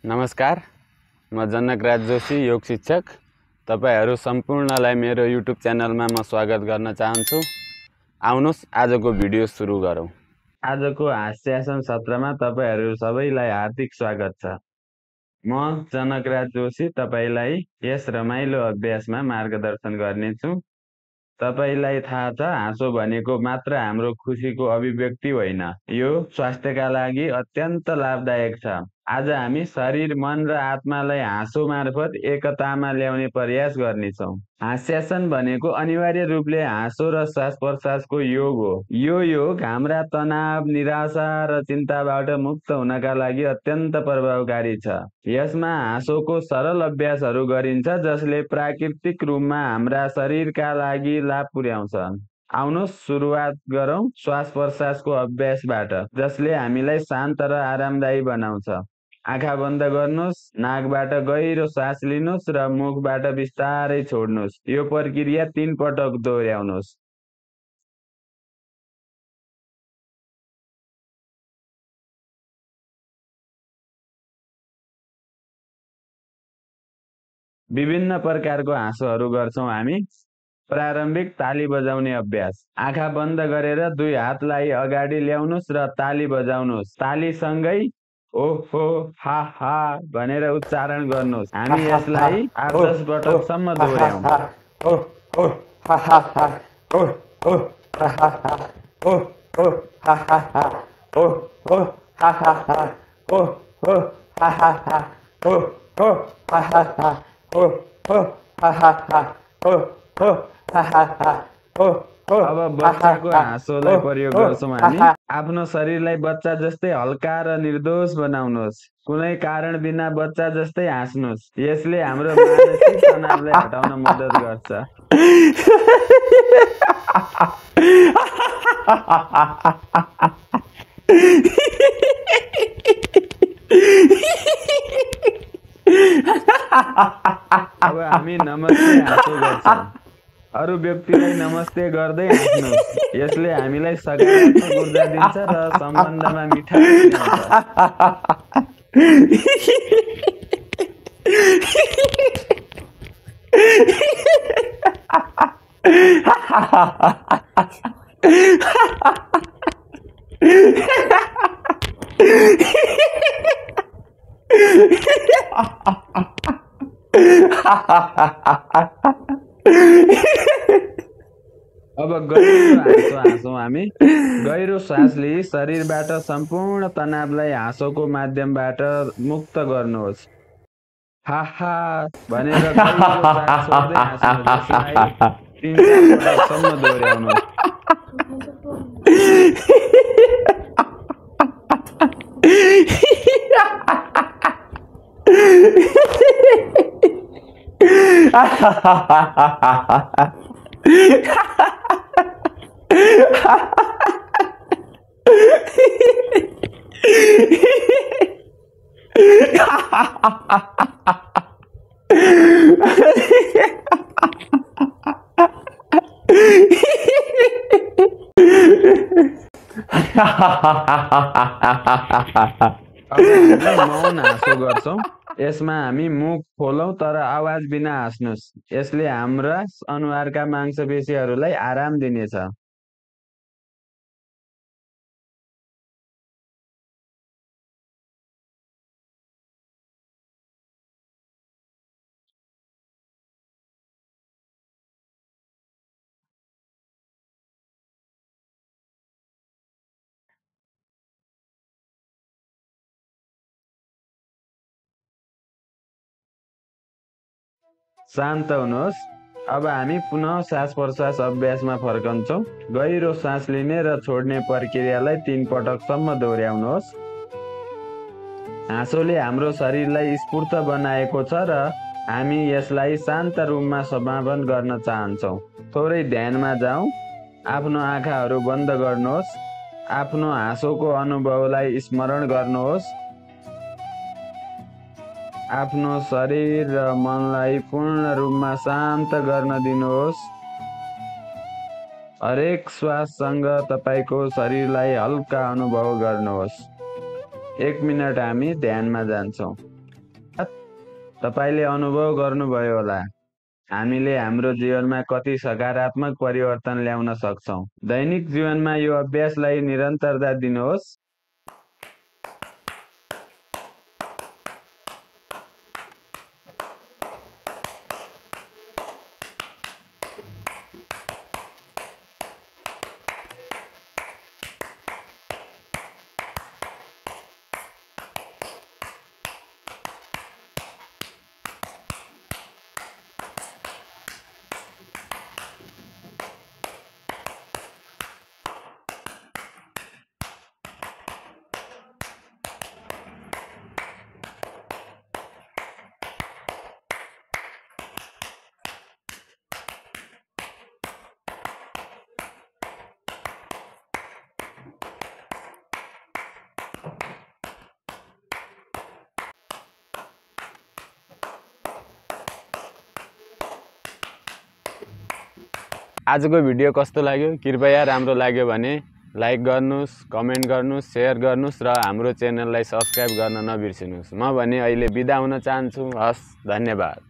नमस्कार, म जनकराज जोशी योग शिक्षक। तपाईहरु सम्पूर्णलाई मेरो युट्युब च्यानलमा म स्वागत गर्न चाहन्छु। आउनुस् आजको भिडियो सुरु गरौँ। आजको हास्यासन सत्रमा तपाईहरु सबैलाई हार्दिक स्वागत छ। म जनकराज जोशी तपाईलाई यस रमाइलो अभ्यासमा मार्गदर्शन गर्नेछु। तपाईलाई थाहा छ, हाँसो भनेको मात्र हाम्रो खुशीको अभिव्यक्ति होइन, यो स्वास्थ्यका लागि अत्यन्त लाभदायक छ। आज हामी शरीर, मन र आत्मालाई हाँसो मार्फत एकतामा ल्याउने प्रयास गर्नेछौँ। हास्यासन भनेको अनिवार्य रूपले हाँसो र श्वास प्रश्वासको योग हो। यो योग हाम्रा तनाव, निराशा र चिन्ताबाट मुक्त हुनका लागि अत्यन्त प्रभावकारी छ। यसमा हाँसोको सरल अभ्यासहरू गरिन्छ जसले प्राकृतिक रूपमा हाम्रा शरीरका लागि लाभ पुर्याउँछ। आउनुहोस् सुरुवात गरौँ श्वास प्रश्वासको अभ्यासबाट, जसले हामीलाई शान्त र आरामदायी बनाउँछ। आँखा बन्द गर्नुहोस्, नाकबाट गहिरो सास लिनुहोस् र मुखबाट बिस्तारै छोड्नुहोस्। यो प्रक्रिया 3 पटक दोहोर्याउनुहोस्। विभिन्न प्रकारको हाँसोहरू गर्छौं हामी। प्रारम्भिक ताली बजाउने अभ्यास। आँखा बन्द गरेर 2 हातलाई अगाडि ल्याउनुहोस् र ताली बजाउनुहोस्। ताली सँगै ओहो हा हा भनेर उच्चारण गर्नुहोस्। हामी यसलाई 8-10 पटकसम्म दोहोर्याउँ। अब बच्चाको हाँसोलाई प्रयोग गर्छौं हामी। आफ्नो शरीरलाई बच्चा जस्तै हल्का र निर्दोष बनाउनुहोस्। कुनै कारण बिना बच्चा जस्तै हाँस्नुहोस्। यसले हाम्रो मानसिक तनावलाई हटाउन मद्दत गर्छ। अब हामी नमस्ते हाँसो गर्छौं। अरू व्यक्तिलाई नमस्ते गर्दै हाँस्नुहोस्। यसले हामीलाई सकारात्मक ऊर्जा दिन्छ र सम्बन्धमा मिठास ल्याउँछ। अब गहिरो हाँसो हाँसौँ हामी। गहिरो सास लिई शरीरबाट सम्पूर्ण तनावलाई हाँसोको माध्यमबाट मुक्त गर्नुहोस्। हा हा भनेर गहिरो सास छोड्दै हाँस्नुहोस्। यसलाई 3-4 पटकसम्म दोहोर्याउनुहोस्। अब मौन हाँसो गर्छौं। यसमा हामी मुख खोलौं तर आवाज बिना हाँस्नुहोस्। यसले हाम्रा अनुहारका मांसपेशीहरूलाई आराम दिनेछ। शान्त हुनुहोस्। अब हामी पुनः श्वास प्रश्वास अभ्यासमा फर्कन्छौं। गहिरो सास लिने र छोड्ने प्रक्रियालाई 3 पटकसम्म दोहोर्याउनुहोस्। हाँसोले हाम्रो शरीरलाई स्फूर्त बनाएको छ र हामी यसलाई शान्त रूपमा समापन गर्न चाहन्छौं। थोरै ध्यानमा जाउँ। आफ्नो आँखाहरू बन्द गर्नुहोस्। आफ्नो हाँसोको अनुभवलाई स्मरण गर्नुहोस्। आफ्नो शरीर र मनलाई पूर्ण रूपमा शान्त गर्न दिनुहोस्। हरेक श्वाससँग तपाईको शरीरलाई हल्का अनुभव गर्नुहोस्। 1 मिनट हामी ध्यानमा जान्छौं। तपाईले अनुभव गर्नुभयो होला हामीले हाम्रो जीवनमा कति सकारात्मक परिवर्तन ल्याउन सक्छौं। दैनिक जीवनमा यो अभ्यासलाई निरन्तरता दिनुहोस्। आजको भिडियो कस्तो लाग्यो? कृपया राम्रो लाग्यो भने लाइक गर्नुस्, कमेन्ट गर्नुस्, शेयर गर्नुस् र हाम्रो च्यानललाई सब्स्क्राइब गर्न नबिर्सिनुस्। म भने अहिले बिदा हुन चाहन्छु। हस्, धन्यवाद।